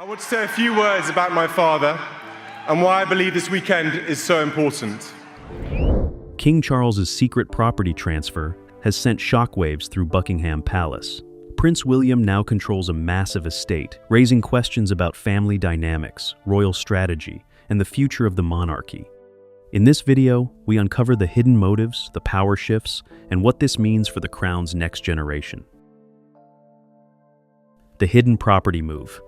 I want to say a few words about my father and why I believe this weekend is so important. King Charles's secret property transfer has sent shockwaves through Buckingham Palace. Prince William now controls a massive estate, raising questions about family dynamics, royal strategy, and the future of the monarchy. In this video, we uncover the hidden motives, the power shifts, and what this means for the crown's next generation. The hidden property move.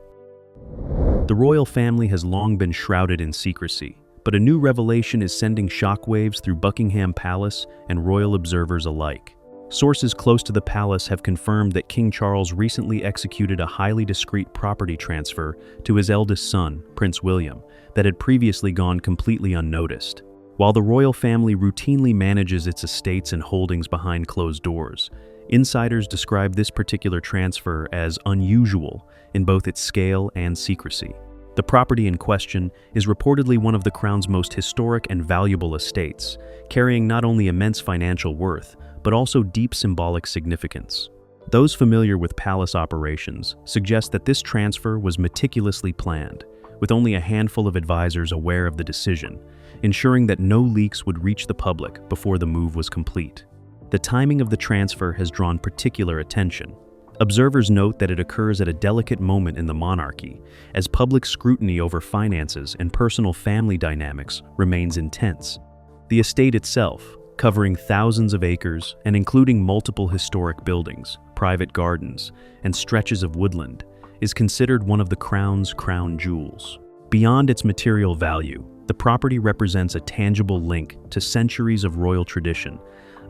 The royal family has long been shrouded in secrecy, but a new revelation is sending shockwaves through Buckingham Palace and royal observers alike. Sources close to the palace have confirmed that King Charles recently executed a highly discreet property transfer to his eldest son, Prince William, that had previously gone completely unnoticed. While the royal family routinely manages its estates and holdings behind closed doors, insiders describe this particular transfer as unusual in both its scale and secrecy. The property in question is reportedly one of the crown's most historic and valuable estates, carrying not only immense financial worth, but also deep symbolic significance. Those familiar with palace operations suggest that this transfer was meticulously planned, with only a handful of advisors aware of the decision, ensuring that no leaks would reach the public before the move was complete. The timing of the transfer has drawn particular attention. Observers note that it occurs at a delicate moment in the monarchy, as public scrutiny over finances and personal family dynamics remains intense. The estate itself, covering thousands of acres and including multiple historic buildings, private gardens, and stretches of woodland, is considered one of the crown's crown jewels. Beyond its material value, the property represents a tangible link to centuries of royal tradition,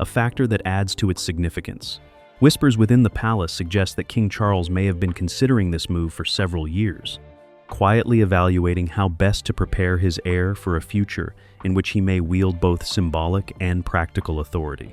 a factor that adds to its significance. Whispers within the palace suggest that King Charles may have been considering this move for several years, quietly evaluating how best to prepare his heir for a future in which he may wield both symbolic and practical authority.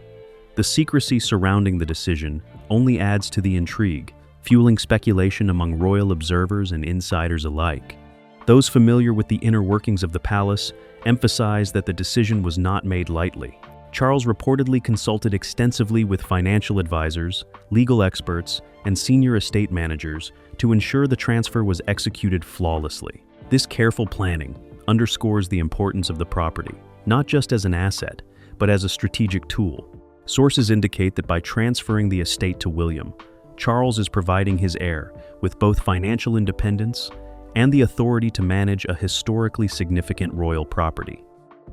The secrecy surrounding the decision only adds to the intrigue, fueling speculation among royal observers and insiders alike. Those familiar with the inner workings of the palace emphasize that the decision was not made lightly. Charles reportedly consulted extensively with financial advisors, legal experts, and senior estate managers to ensure the transfer was executed flawlessly. This careful planning underscores the importance of the property, not just as an asset, but as a strategic tool. Sources indicate that by transferring the estate to William, Charles is providing his heir with both financial independence and the authority to manage a historically significant royal property.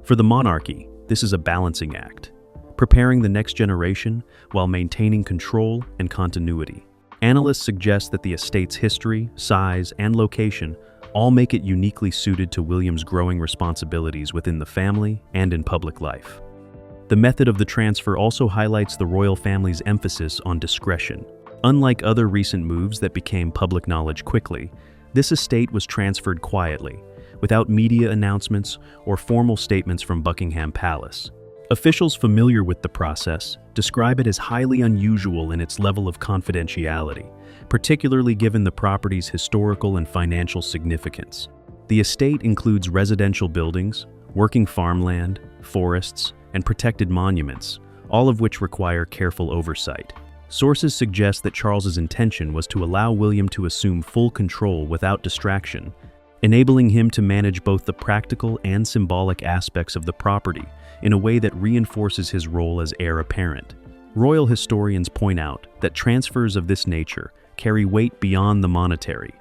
For the monarchy, this is a balancing act, preparing the next generation while maintaining control and continuity. Analysts suggest that the estate's history, size, and location all make it uniquely suited to William's growing responsibilities within the family and in public life. The method of the transfer also highlights the royal family's emphasis on discretion. Unlike other recent moves that became public knowledge quickly, this estate was transferred quietly, without media announcements or formal statements from Buckingham Palace. Officials familiar with the process describe it as highly unusual in its level of confidentiality, particularly given the property's historical and financial significance. The estate includes residential buildings, working farmland, forests, and protected monuments, all of which require careful oversight. Sources suggest that Charles's intention was to allow William to assume full control without distraction, enabling him to manage both the practical and symbolic aspects of the property in a way that reinforces his role as heir apparent. Royal historians point out that transfers of this nature carry weight beyond the monetary.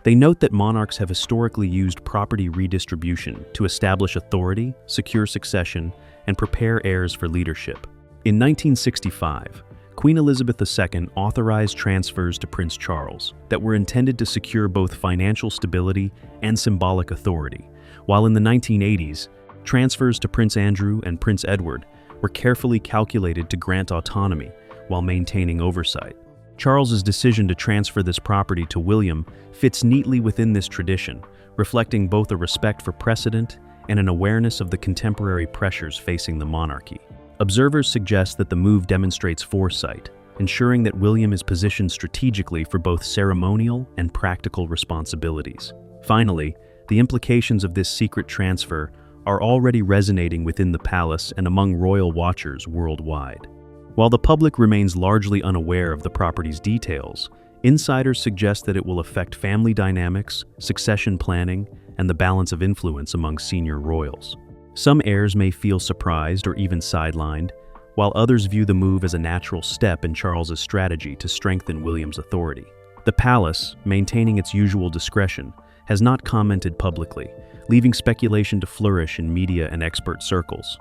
They note that monarchs have historically used property redistribution to establish authority, secure succession, and prepare heirs for leadership. In 1965, Queen Elizabeth II authorized transfers to Prince Charles that were intended to secure both financial stability and symbolic authority, while in the 1980s, transfers to Prince Andrew and Prince Edward were carefully calculated to grant autonomy while maintaining oversight. Charles's decision to transfer this property to William fits neatly within this tradition, reflecting both a respect for precedent and an awareness of the contemporary pressures facing the monarchy. Observers suggest that the move demonstrates foresight, ensuring that William is positioned strategically for both ceremonial and practical responsibilities. Finally, the implications of this secret transfer are already resonating within the palace and among royal watchers worldwide. While the public remains largely unaware of the property's details, Insiders suggest that it will affect family dynamics, succession planning, and the balance of influence among senior royals. Some heirs may feel surprised or even sidelined, while others view the move as a natural step in Charles's strategy to strengthen William's authority. The palace, maintaining its usual discretion, has not commented publicly, leaving speculation to flourish in media and expert circles.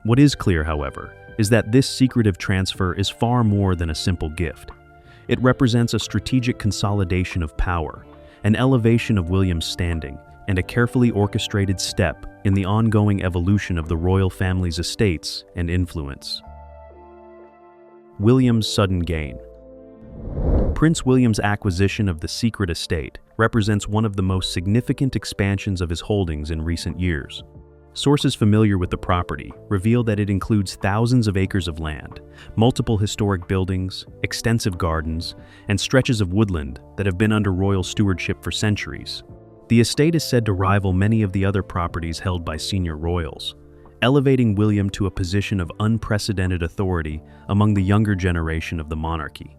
What is clear, however, is that this secretive transfer is far more than a simple gift. It represents a strategic consolidation of power, an elevation of William's standing, and a carefully orchestrated step in the ongoing evolution of the royal family's estates and influence. William's sudden gain. Prince William's acquisition of the secret estate represents one of the most significant expansions of his holdings in recent years. Sources familiar with the property reveal that it includes thousands of acres of land, multiple historic buildings, extensive gardens, and stretches of woodland that have been under royal stewardship for centuries. The estate is said to rival many of the other properties held by senior royals, elevating William to a position of unprecedented authority among the younger generation of the monarchy.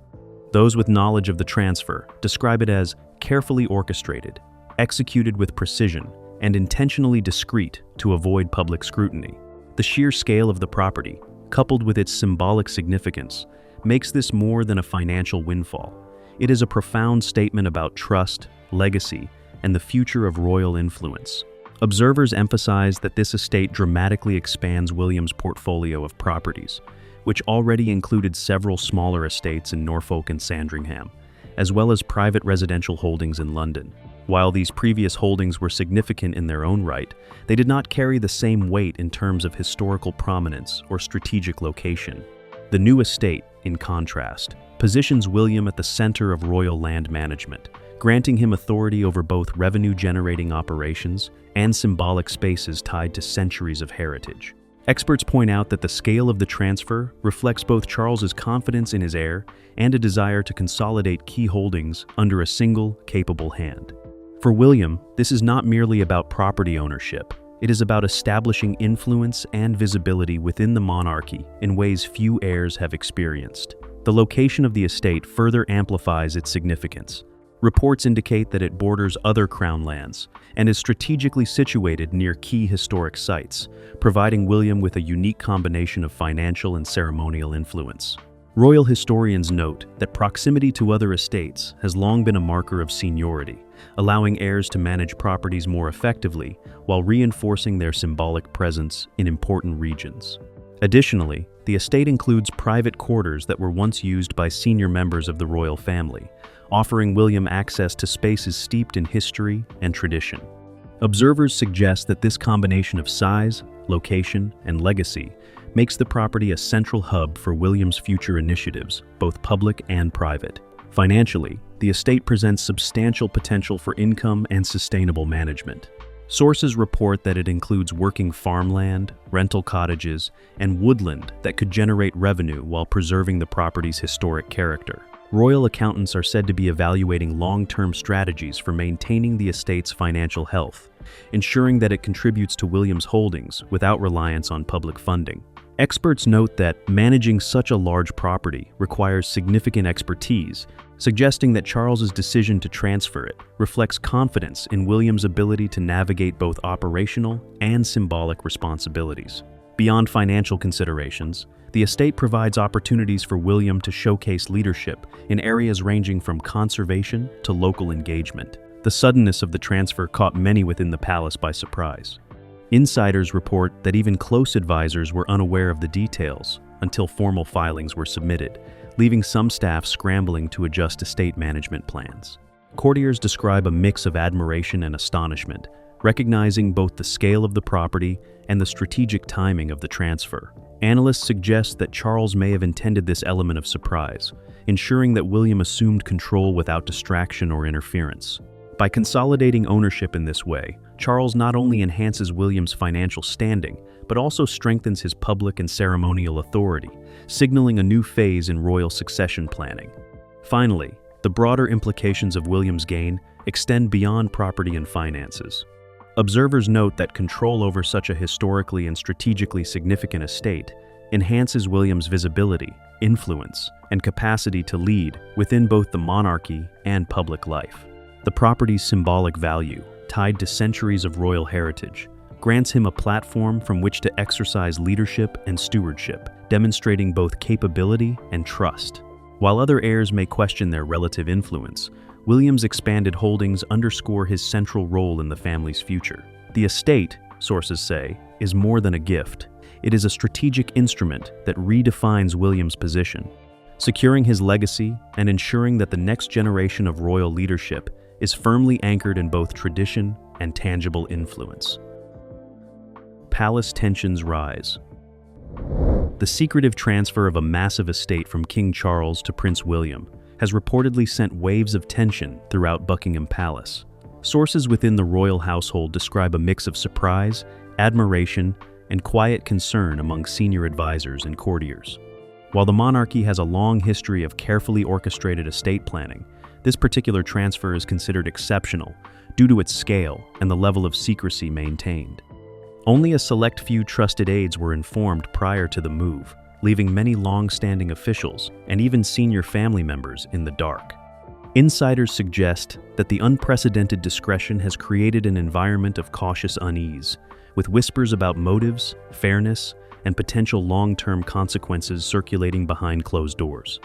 Those with knowledge of the transfer describe it as carefully orchestrated, executed with precision, and intentionally discreet to avoid public scrutiny. The sheer scale of the property, coupled with its symbolic significance, makes this more than a financial windfall. It is a profound statement about trust, legacy, and the future of royal influence. Observers emphasize that this estate dramatically expands William's portfolio of properties, which already included several smaller estates in Norfolk and Sandringham, as well as private residential holdings in London. While these previous holdings were significant in their own right, they did not carry the same weight in terms of historical prominence or strategic location. The new estate, in contrast, positions William at the center of royal land management, granting him authority over both revenue-generating operations and symbolic spaces tied to centuries of heritage. Experts point out that the scale of the transfer reflects both Charles's confidence in his heir and a desire to consolidate key holdings under a single, capable hand. For William, this is not merely about property ownership. It is about establishing influence and visibility within the monarchy in ways few heirs have experienced. The location of the estate further amplifies its significance. Reports indicate that it borders other crown lands and is strategically situated near key historic sites, providing William with a unique combination of financial and ceremonial influence. Royal historians note that proximity to other estates has long been a marker of seniority, allowing heirs to manage properties more effectively while reinforcing their symbolic presence in important regions. Additionally, the estate includes private quarters that were once used by senior members of the royal family, offering William access to spaces steeped in history and tradition. Observers suggest that this combination of size, location, and legacy makes the property a central hub for William's future initiatives, both public and private. Financially, the estate presents substantial potential for income and sustainable management. Sources report that it includes working farmland, rental cottages, and woodland that could generate revenue while preserving the property's historic character. Royal accountants are said to be evaluating long-term strategies for maintaining the estate's financial health, ensuring that it contributes to William's holdings without reliance on public funding. Experts note that managing such a large property requires significant expertise, suggesting that Charles's decision to transfer it reflects confidence in William's ability to navigate both operational and symbolic responsibilities. Beyond financial considerations, the estate provides opportunities for William to showcase leadership in areas ranging from conservation to local engagement. The suddenness of the transfer caught many within the palace by surprise. Insiders report that even close advisors were unaware of the details until formal filings were submitted, leaving some staff scrambling to adjust estate management plans. Courtiers describe a mix of admiration and astonishment, recognizing both the scale of the property and the strategic timing of the transfer. Analysts suggest that Charles may have intended this element of surprise, ensuring that William assumed control without distraction or interference. By consolidating ownership in this way, Charles not only enhances William's financial standing, but also strengthens his public and ceremonial authority, signaling a new phase in royal succession planning. Finally, the broader implications of William's gain extend beyond property and finances. Observers note that control over such a historically and strategically significant estate enhances William's visibility, influence, and capacity to lead within both the monarchy and public life. The property's symbolic value, tied to centuries of royal heritage, grants him a platform from which to exercise leadership and stewardship, demonstrating both capability and trust. While other heirs may question their relative influence, William's expanded holdings underscore his central role in the family's future. The estate, sources say, is more than a gift. It is a strategic instrument that redefines William's position, securing his legacy and ensuring that the next generation of royal leadership is firmly anchored in both tradition and tangible influence. Palace tensions rise. The secretive transfer of a massive estate from King Charles to Prince William has reportedly sent waves of tension throughout Buckingham Palace. Sources within the royal household describe a mix of surprise, admiration, and quiet concern among senior advisors and courtiers. While the monarchy has a long history of carefully orchestrated estate planning, this particular transfer is considered exceptional due to its scale and the level of secrecy maintained. Only a select few trusted aides were informed prior to the move, leaving many long-standing officials and even senior family members in the dark. Insiders suggest that the unprecedented discretion has created an environment of cautious unease, with whispers about motives, fairness, and potential long-term consequences circulating behind closed doors.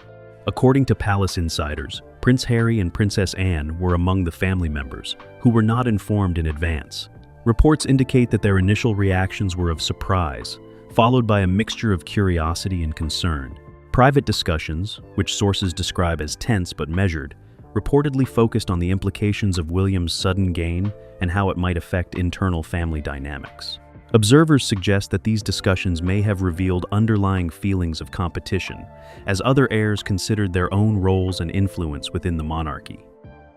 According to palace insiders, Prince Harry and Princess Anne were among the family members who were not informed in advance. Reports indicate that their initial reactions were of surprise, followed by a mixture of curiosity and concern. Private discussions, which sources describe as tense but measured, reportedly focused on the implications of William's sudden gain and how it might affect internal family dynamics. Observers suggest that these discussions may have revealed underlying feelings of competition, as other heirs considered their own roles and influence within the monarchy.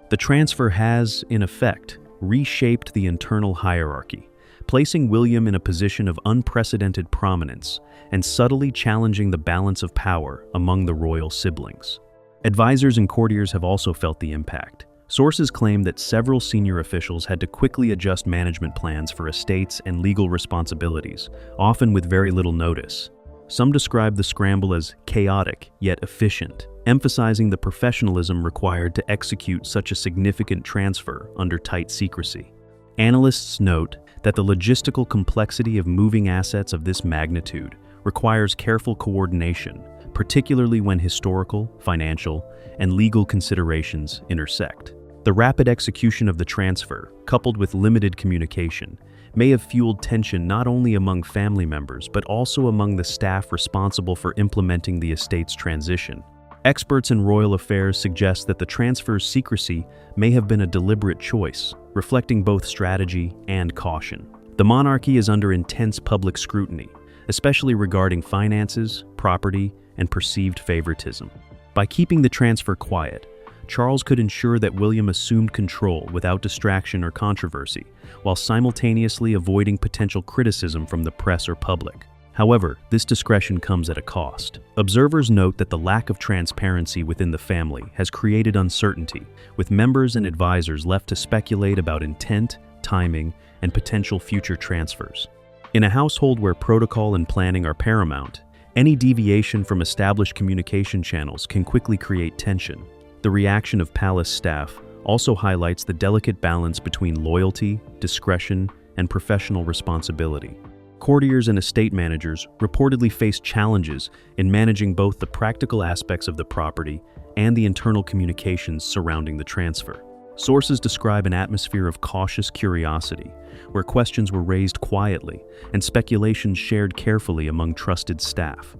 The transfer has, in effect, reshaped the internal hierarchy, placing William in a position of unprecedented prominence and subtly challenging the balance of power among the royal siblings. Advisors and courtiers have also felt the impact. Sources claim that several senior officials had to quickly adjust management plans for estates and legal responsibilities, often with very little notice. Some describe the scramble as chaotic yet efficient, emphasizing the professionalism required to execute such a significant transfer under tight secrecy. Analysts note that the logistical complexity of moving assets of this magnitude requires careful coordination, particularly when historical, financial, and legal considerations intersect. The rapid execution of the transfer, coupled with limited communication, may have fueled tension not only among family members but also among the staff responsible for implementing the estate's transition. Experts in royal affairs suggest that the transfer's secrecy may have been a deliberate choice, reflecting both strategy and caution. The monarchy is under intense public scrutiny, especially regarding finances, property, and perceived favoritism. By keeping the transfer quiet, Charles could ensure that William assumed control without distraction or controversy, while simultaneously avoiding potential criticism from the press or public. However, this discretion comes at a cost. Observers note that the lack of transparency within the family has created uncertainty, with members and advisors left to speculate about intent, timing, and potential future transfers. In a household where protocol and planning are paramount, any deviation from established communication channels can quickly create tension. The reaction of palace staff also highlights the delicate balance between loyalty, discretion, and professional responsibility. Courtiers and estate managers reportedly face challenges in managing both the practical aspects of the property and the internal communications surrounding the transfer. Sources describe an atmosphere of cautious curiosity, where questions were raised quietly and speculations shared carefully among trusted staff.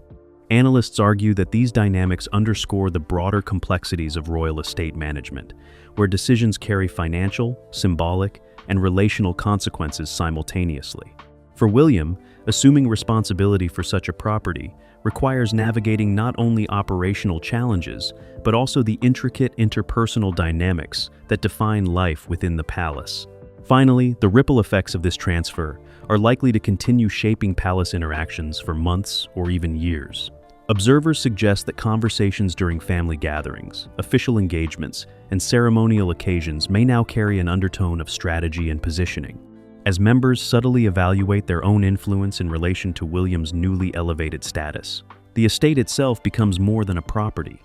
Analysts argue that these dynamics underscore the broader complexities of royal estate management, where decisions carry financial, symbolic, and relational consequences simultaneously. For William, assuming responsibility for such a property requires navigating not only operational challenges, but also the intricate interpersonal dynamics that define life within the palace. Finally, the ripple effects of this transfer are likely to continue shaping palace interactions for months or even years. Observers suggest that conversations during family gatherings, official engagements, and ceremonial occasions may now carry an undertone of strategy and positioning. as members subtly evaluate their own influence in relation to William's newly elevated status. The estate itself becomes more than a property.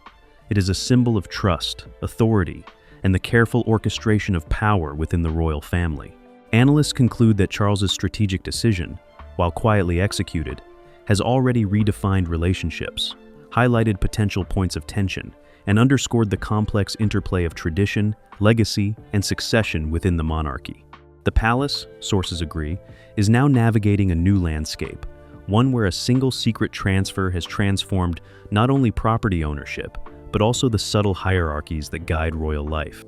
It is a symbol of trust, authority, and the careful orchestration of power within the royal family. Analysts conclude that Charles's strategic decision, while quietly executed, has already redefined relationships, highlighted potential points of tension, and underscored the complex interplay of tradition, legacy, and succession within the monarchy. The palace, sources agree, is now navigating a new landscape, one where a single secret transfer has transformed not only property ownership, but also the subtle hierarchies that guide royal life.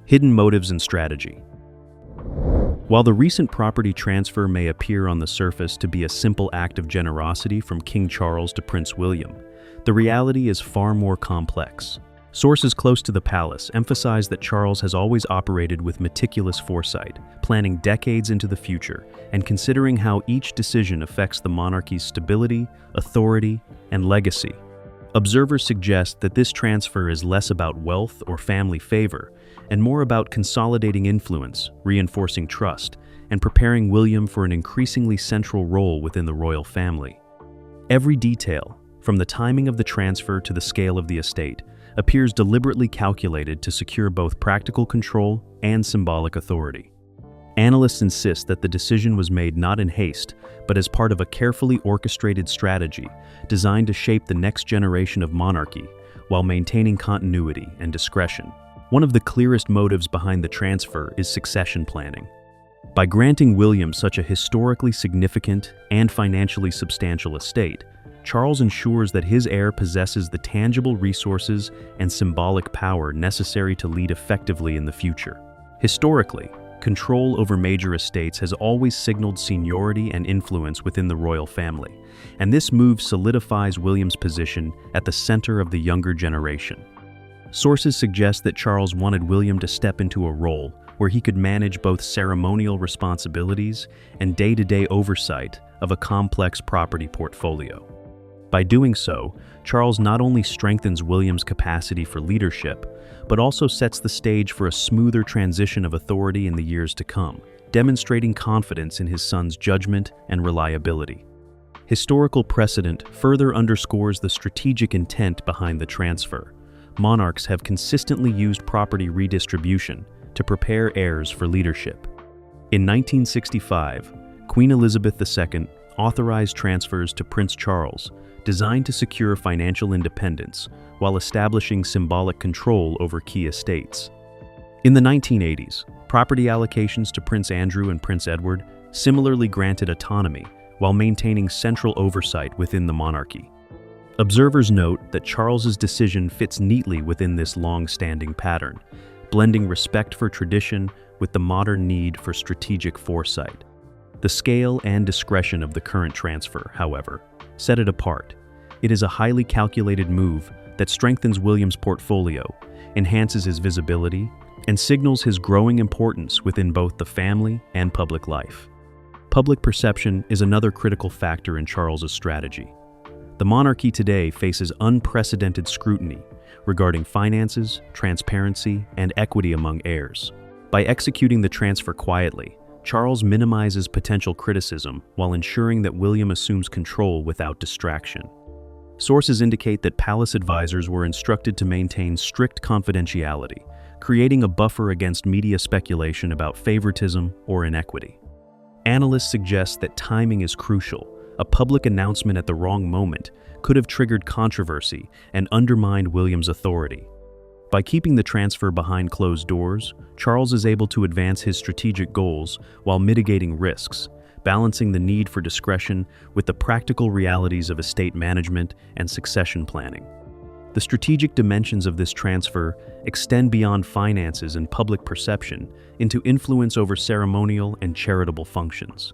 Hidden motives and strategy. While the recent property transfer may appear on the surface to be a simple act of generosity from King Charles to Prince William, the reality is far more complex. Sources close to the palace emphasize that Charles has always operated with meticulous foresight, planning decades into the future and considering how each decision affects the monarchy's stability, authority, and legacy. Observers suggest that this transfer is less about wealth or family favor and more about consolidating influence, reinforcing trust, and preparing William for an increasingly central role within the royal family. Every detail, from the timing of the transfer to the scale of the estate, appears deliberately calculated to secure both practical control and symbolic authority. Analysts insist that the decision was made not in haste, but as part of a carefully orchestrated strategy designed to shape the next generation of monarchy while maintaining continuity and discretion. One of the clearest motives behind the transfer is succession planning. By granting William such a historically significant and financially substantial estate, Charles ensures that his heir possesses the tangible resources and symbolic power necessary to lead effectively in the future. Historically, control over major estates has always signaled seniority and influence within the royal family, and this move solidifies William's position at the center of the younger generation. Sources suggest that Charles wanted William to step into a role where he could manage both ceremonial responsibilities and day-to-day oversight of a complex property portfolio. By doing so, Charles not only strengthens William's capacity for leadership, but also sets the stage for a smoother transition of authority in the years to come, demonstrating confidence in his son's judgment and reliability. Historical precedent further underscores the strategic intent behind the transfer. Monarchs have consistently used property redistribution to prepare heirs for leadership. In 1965, Queen Elizabeth II authorized transfers to Prince Charles, designed to secure financial independence while establishing symbolic control over key estates. In the 1980s, property allocations to Prince Andrew and Prince Edward similarly granted autonomy while maintaining central oversight within the monarchy. Observers note that Charles's decision fits neatly within this long-standing pattern, blending respect for tradition with the modern need for strategic foresight. The scale and discretion of the current transfer, however, set it apart. It is a highly calculated move that strengthens William's portfolio, enhances his visibility, and signals his growing importance within both the family and public life. Public perception is another critical factor in Charles's strategy. The monarchy today faces unprecedented scrutiny regarding finances, transparency, and equity among heirs. By executing the transfer quietly, Charles minimizes potential criticism while ensuring that William assumes control without distraction. Sources indicate that palace advisors were instructed to maintain strict confidentiality, creating a buffer against media speculation about favoritism or inequity. Analysts suggest that timing is crucial. A public announcement at the wrong moment could have triggered controversy and undermined William's authority. By keeping the transfer behind closed doors, Charles is able to advance his strategic goals while mitigating risks, balancing the need for discretion with the practical realities of estate management and succession planning. The strategic dimensions of this transfer extend beyond finances and public perception into influence over ceremonial and charitable functions.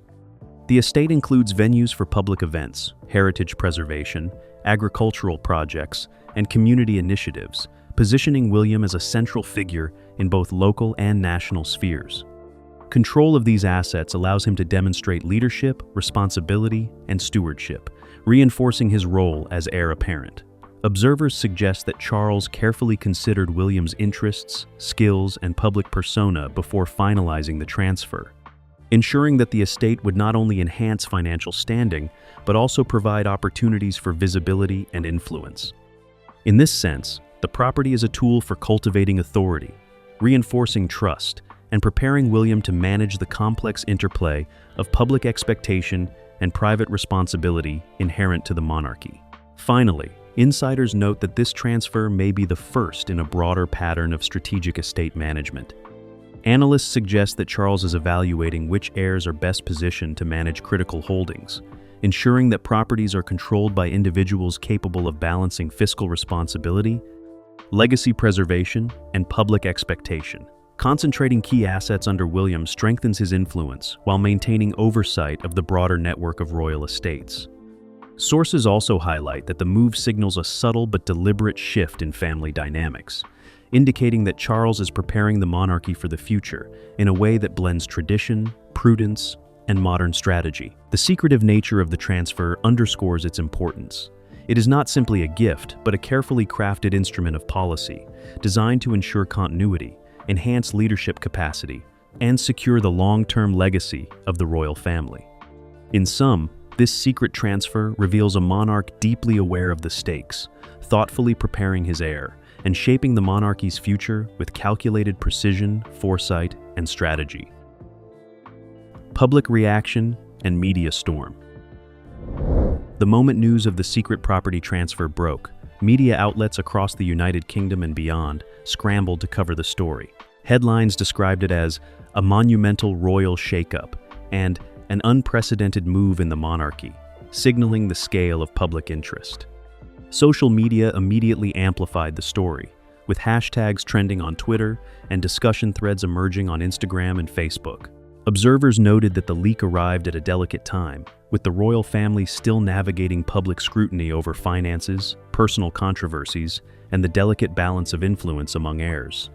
The estate includes venues for public events, heritage preservation, agricultural projects, and community initiatives, positioning William as a central figure in both local and national spheres. Control of these assets allows him to demonstrate leadership, responsibility, and stewardship, reinforcing his role as heir apparent. Observers suggest that Charles carefully considered William's interests, skills, and public persona before finalizing the transfer. ensuring that the estate would not only enhance financial standing, but also provide opportunities for visibility and influence. In this sense, the property is a tool for cultivating authority, reinforcing trust, and preparing William to manage the complex interplay of public expectation and private responsibility inherent to the monarchy. Finally, insiders note that this transfer may be the first in a broader pattern of strategic estate management. Analysts suggest that Charles is evaluating which heirs are best positioned to manage critical holdings, ensuring that properties are controlled by individuals capable of balancing fiscal responsibility, legacy preservation, and public expectation. Concentrating key assets under William strengthens his influence while maintaining oversight of the broader network of royal estates. Sources also highlight that the move signals a subtle but deliberate shift in family dynamics, indicating that Charles is preparing the monarchy for the future in a way that blends tradition, prudence, and modern strategy. The secretive nature of the transfer underscores its importance. It is not simply a gift, but a carefully crafted instrument of policy, designed to ensure continuity, enhance leadership capacity, and secure the long-term legacy of the royal family. In sum, this secret transfer reveals a monarch deeply aware of the stakes, thoughtfully preparing his heir, and shaping the monarchy's future with calculated precision, foresight, and strategy. Public reaction and media storm. The moment news of the secret property transfer broke, media outlets across the United Kingdom and beyond scrambled to cover the story. Headlines described it as a monumental royal shakeup and an unprecedented move in the monarchy, signaling the scale of public interest. Social media immediately amplified the story, with hashtags trending on Twitter and discussion threads emerging on Instagram and Facebook. Observers noted that the leak arrived at a delicate time, with the royal family still navigating public scrutiny over finances, personal controversies, and the delicate balance of influence among heirs.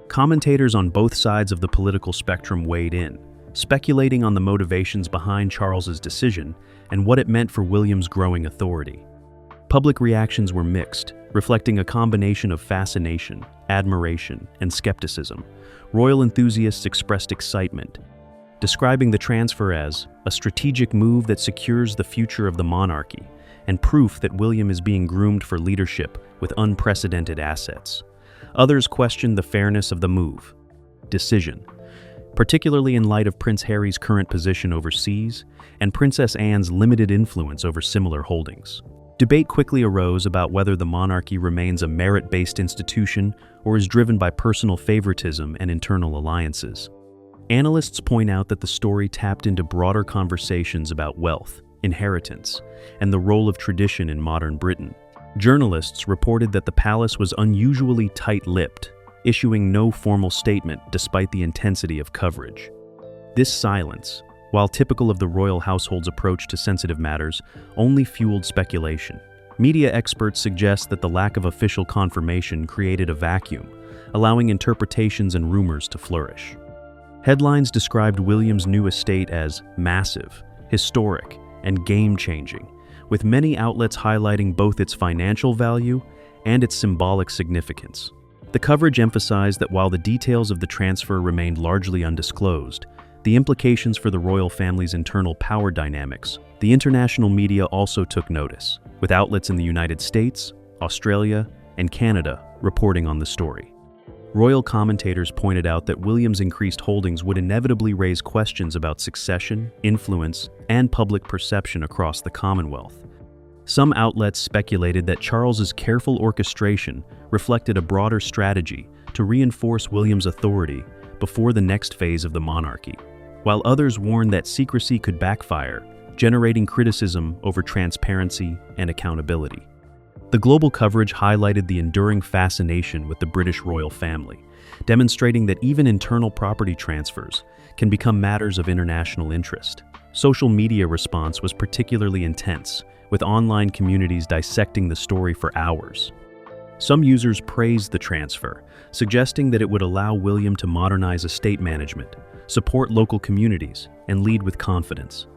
Commentators on both sides of the political spectrum weighed in, speculating on the motivations behind Charles's decision and what it meant for William's growing authority. Public reactions were mixed, reflecting a combination of fascination, admiration, and skepticism. Royal enthusiasts expressed excitement, describing the transfer as a strategic move that secures the future of the monarchy and proof that William is being groomed for leadership with unprecedented assets. Others questioned the fairness of the decision, particularly in light of Prince Harry's current position overseas and Princess Anne's limited influence over similar holdings. Debate quickly arose about whether the monarchy remains a merit-based institution or is driven by personal favoritism and internal alliances. Analysts point out that the story tapped into broader conversations about wealth, inheritance, and the role of tradition in modern Britain. Journalists reported that the palace was unusually tight-lipped, issuing no formal statement despite the intensity of coverage. This silence, while typical of the royal household's approach to sensitive matters, only fueled speculation. Media experts suggest that the lack of official confirmation created a vacuum, allowing interpretations and rumors to flourish. Headlines described William's new estate as massive, historic, and game-changing, with many outlets highlighting both its financial value and its symbolic significance. The coverage emphasized that while the details of the transfer remained largely undisclosed, the implications for the royal family's internal power dynamics, the international media also took notice, with outlets in the United States, Australia, and Canada reporting on the story. Royal commentators pointed out that William's increased holdings would inevitably raise questions about succession, influence, and public perception across the Commonwealth. Some outlets speculated that Charles's careful orchestration reflected a broader strategy to reinforce William's authority before the next phase of the monarchy, while others warned that secrecy could backfire, generating criticism over transparency and accountability. The global coverage highlighted the enduring fascination with the British royal family, demonstrating that even internal property transfers can become matters of international interest. Social media response was particularly intense, with online communities dissecting the story for hours. Some users praised the transfer, suggesting that it would allow William to modernize estate management, support local communities, and lead with confidence.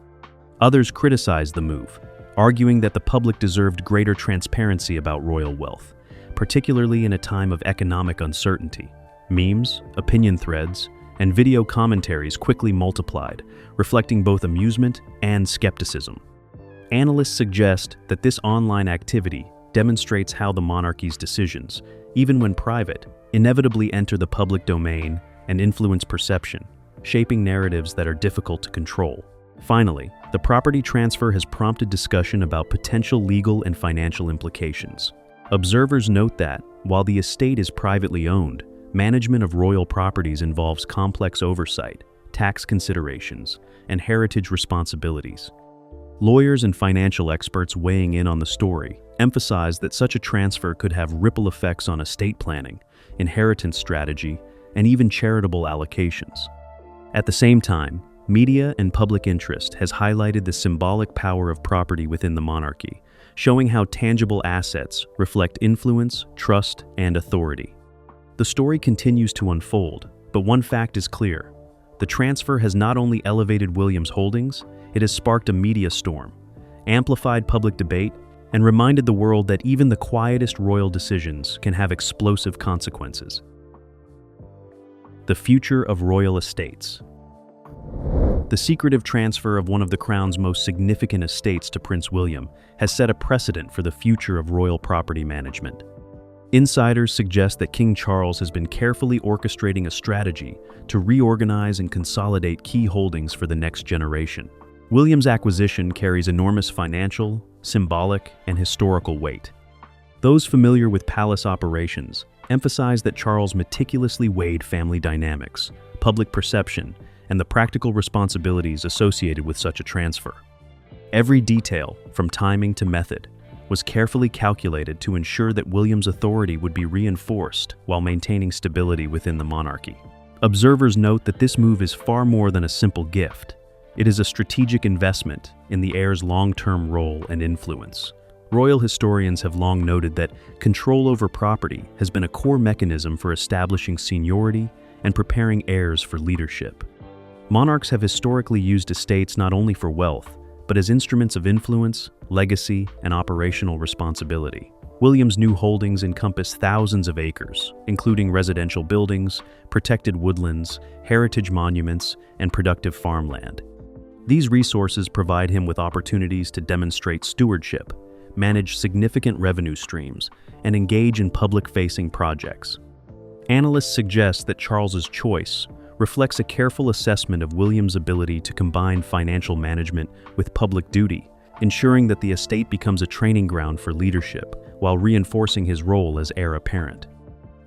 Others criticized the move, arguing that the public deserved greater transparency about royal wealth, particularly in a time of economic uncertainty. Memes, opinion threads, and video commentaries quickly multiplied, reflecting both amusement and skepticism. Analysts suggest that this online activity demonstrates how the monarchy's decisions, even when private, inevitably enter the public domain and influence perception, shaping narratives that are difficult to control. Finally, the property transfer has prompted discussion about potential legal and financial implications. Observers note that, while the estate is privately owned, management of royal properties involves complex oversight, tax considerations, and heritage responsibilities. Lawyers and financial experts weighing in on the story emphasize that such a transfer could have ripple effects on estate planning, inheritance strategy, and even charitable allocations. At the same time, media and public interest has highlighted the symbolic power of property within the monarchy, showing how tangible assets reflect influence, trust, and authority. The story continues to unfold, but one fact is clear. The transfer has not only elevated William's holdings, it has sparked a media storm, amplified public debate, and reminded the world that even the quietest royal decisions can have explosive consequences. The future of royal estates. The secretive transfer of one of the Crown's most significant estates to Prince William has set a precedent for the future of royal property management. Insiders suggest that King Charles has been carefully orchestrating a strategy to reorganize and consolidate key holdings for the next generation. William's acquisition carries enormous financial, symbolic, and historical weight. Those familiar with palace operations emphasize that Charles meticulously weighed family dynamics, public perception, and the practical responsibilities associated with such a transfer. Every detail, from timing to method, was carefully calculated to ensure that William's authority would be reinforced while maintaining stability within the monarchy. Observers note that this move is far more than a simple gift. It is a strategic investment in the heir's long-term role and influence. Royal historians have long noted that control over property has been a core mechanism for establishing seniority and preparing heirs for leadership. Monarchs have historically used estates not only for wealth, but as instruments of influence, legacy, and operational responsibility. William's new holdings encompass thousands of acres, including residential buildings, protected woodlands, heritage monuments, and productive farmland. These resources provide him with opportunities to demonstrate stewardship, manage significant revenue streams, and engage in public-facing projects. Analysts suggest that Charles's choice reflects a careful assessment of William's ability to combine financial management with public duty, ensuring that the estate becomes a training ground for leadership while reinforcing his role as heir apparent.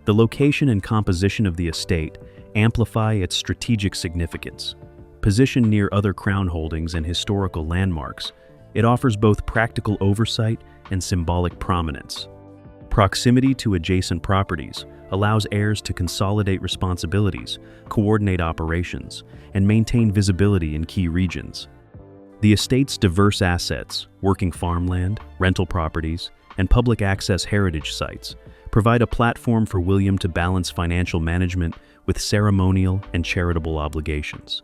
The location and composition of the estate amplify its strategic significance. Positioned near other crown holdings and historical landmarks, it offers both practical oversight and symbolic prominence. Proximity to adjacent properties allows heirs to consolidate responsibilities, coordinate operations, and maintain visibility in key regions. The estate's diverse assets, working farmland, rental properties, and public access heritage sites, provide a platform for William to balance financial management with ceremonial and charitable obligations.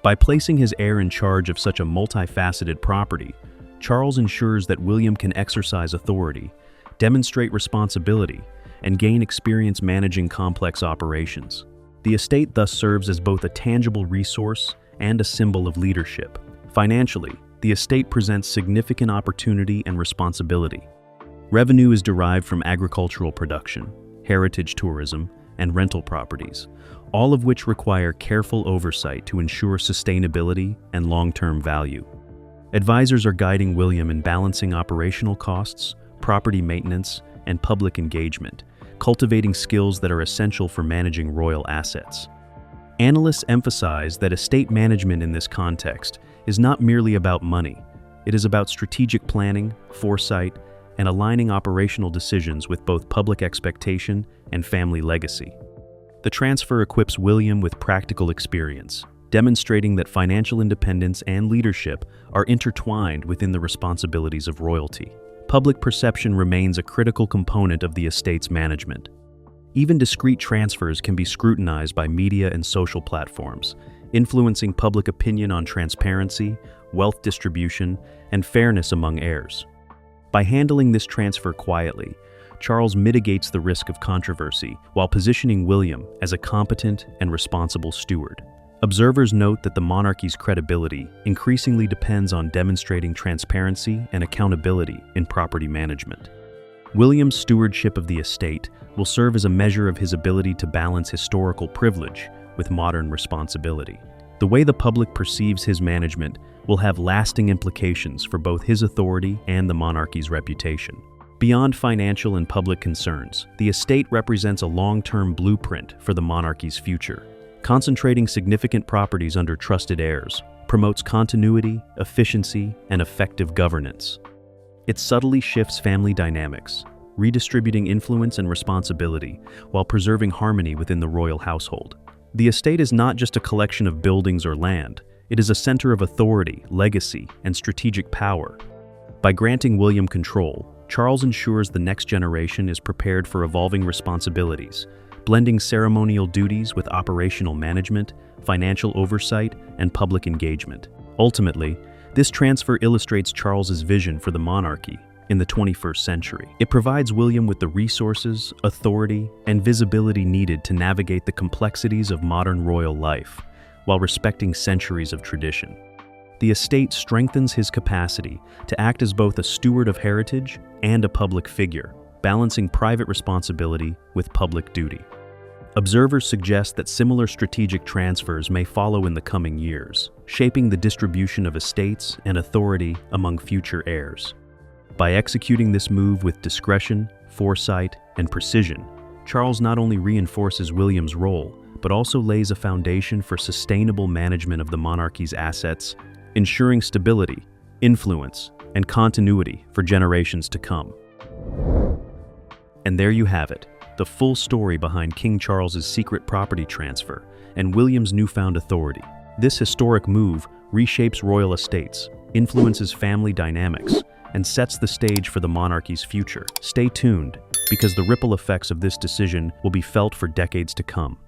By placing his heir in charge of such a multifaceted property, Charles ensures that William can exercise authority, demonstrate responsibility, and gain experience managing complex operations. The estate thus serves as both a tangible resource and a symbol of leadership. Financially, the estate presents significant opportunity and responsibility. Revenue is derived from agricultural production, heritage tourism, and rental properties, all of which require careful oversight to ensure sustainability and long-term value. Advisors are guiding William in balancing operational costs, property maintenance, and public engagement, cultivating skills that are essential for managing royal assets. Analysts emphasize that estate management in this context is not merely about money. It is about strategic planning, foresight, and aligning operational decisions with both public expectation and family legacy. The transfer equips William with practical experience, demonstrating that financial independence and leadership are intertwined within the responsibilities of royalty. Public perception remains a critical component of the estate's management. Even discreet transfers can be scrutinized by media and social platforms, influencing public opinion on transparency, wealth distribution, and fairness among heirs. By handling this transfer quietly, Charles mitigates the risk of controversy while positioning William as a competent and responsible steward. Observers note that the monarchy's credibility increasingly depends on demonstrating transparency and accountability in property management. William's stewardship of the estate will serve as a measure of his ability to balance historical privilege with modern responsibility. The way the public perceives his management will have lasting implications for both his authority and the monarchy's reputation. Beyond financial and public concerns, the estate represents a long-term blueprint for the monarchy's future. Concentrating significant properties under trusted heirs promotes continuity, efficiency, and effective governance. It subtly shifts family dynamics, redistributing influence and responsibility while preserving harmony within the royal household. The estate is not just a collection of buildings or land, it is a center of authority, legacy, and strategic power. By granting William control, Charles ensures the next generation is prepared for evolving responsibilities, blending ceremonial duties with operational management, financial oversight, and public engagement. Ultimately, this transfer illustrates Charles's vision for the monarchy in the 21st century. It provides William with the resources, authority, and visibility needed to navigate the complexities of modern royal life, while respecting centuries of tradition. The estate strengthens his capacity to act as both a steward of heritage and a public figure, balancing private responsibility with public duty. Observers suggest that similar strategic transfers may follow in the coming years, shaping the distribution of estates and authority among future heirs. By executing this move with discretion, foresight, and precision, Charles not only reinforces William's role, but also lays a foundation for sustainable management of the monarchy's assets, ensuring stability, influence, and continuity for generations to come. And there you have it, the full story behind King Charles's secret property transfer and William's newfound authority. This historic move reshapes royal estates, influences family dynamics, and sets the stage for the monarchy's future. Stay tuned, because the ripple effects of this decision will be felt for decades to come.